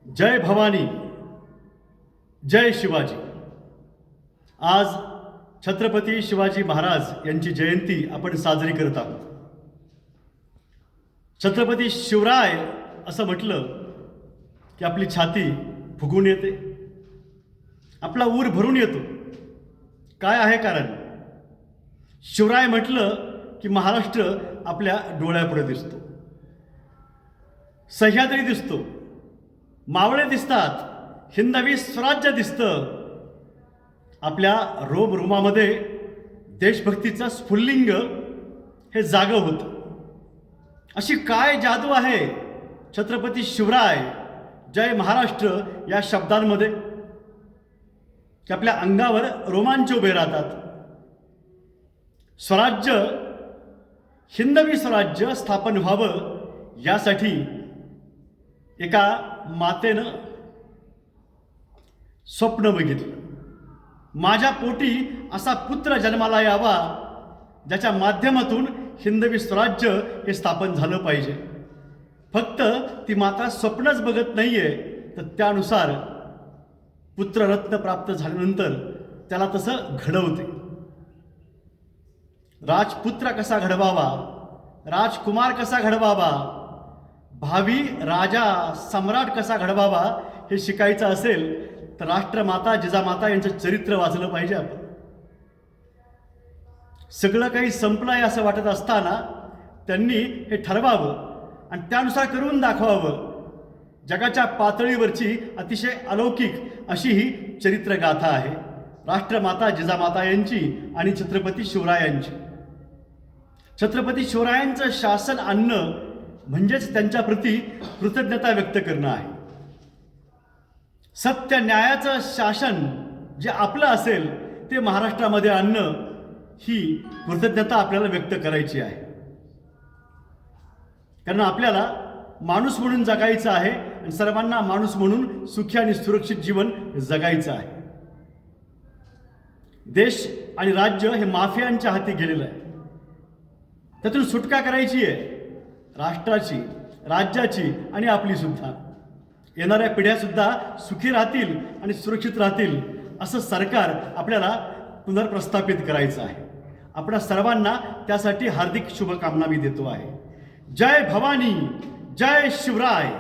जय भवानी, जय शिवाजी। आज छत्रपती शिवाजी महाराज यांची जयंती आपण साजरी करत आहोत। छत्रपती शिवराय असं म्हटलं की आपली छाती फुगून येते, आपला ऊर भरून येतो। काय आहे कारण? शिवराय म्हटलं की महाराष्ट्र आपल्या डोळ्यापुढे दिसतो, सह्याद्री दिसतो, मावळे दिसतात, हिंदवी स्वराज्य दिसतं। आपल्या रोमरोमामध्ये देशभक्तीचं स्फुल्लिंग हे जागं होतं। अशी काय जादू आहे छत्रपती शिवराय जय महाराष्ट्र या शब्दांमध्ये की आपल्या अंगावर रोमांच उभे राहतात। स्वराज्य, हिंदवी स्वराज्य स्थापन व्हावं यासाठी एका मातेनं स्वप्न बघितलं। माझ्या पोटी असा पुत्र जन्माला यावा ज्याच्या माध्यमातून हिंदवी स्वराज्य हे स्थापन झालं पाहिजे। फक्त ती माता स्वप्नच बघत नाहीये, तर त्यानुसार पुत्ररत्न प्राप्त झाल्यानंतर त्याला तसं घडवते। राजपुत्र कसा घडवावा, राजकुमार कसा घडवावा, भावी राजा सम्राट कसा घडवावा हे शिकायचं असेल तर राष्ट्रमाता जिजामाता यांचं चरित्र वाचलं पाहिजे आपण। सगळं काही संपलंय असं वाटत असताना त्यांनी हे ठरवावं आणि त्यानुसार करून दाखवावं। जगाच्या पातळीवरची अतिशय अलौकिक अशी ही चरित्रगाथा आहे राष्ट्रमाता जिजामाता यांची आणि छत्रपती शिवरायांची। छत्रपती शिवरायांचं शासन आणणं म्हणजेच त्यांच्याप्रती कृतज्ञता व्यक्त करणं आहे। सत्य न्यायाचं शासन जे आपलं असेल ते महाराष्ट्रामध्ये आणणं ही कृतज्ञता आपल्याला व्यक्त करायची आहे। कारण आपल्याला माणूस म्हणून जगायचं आहे आणि सर्वांना माणूस म्हणून सुखी आणि सुरक्षित जीवन जगायचं आहे। देश आणि राज्य हे माफियांच्या हाती गेलेलं आहे, त्यातून सुटका करायची आहे राष्ट्राची, राज्याची आणि आपली सुद्धा। येणाऱ्या पिढ्या सुद्धा सुखी राहतील आणि सुरक्षित राहतील असं सरकार आपल्याला पुनर्प्रस्थापित करायचं आहे। आपल्या सर्वांना त्यासाठी हार्दिक शुभकामना मी देतो आहे। जय भवानी, जय शिवराय।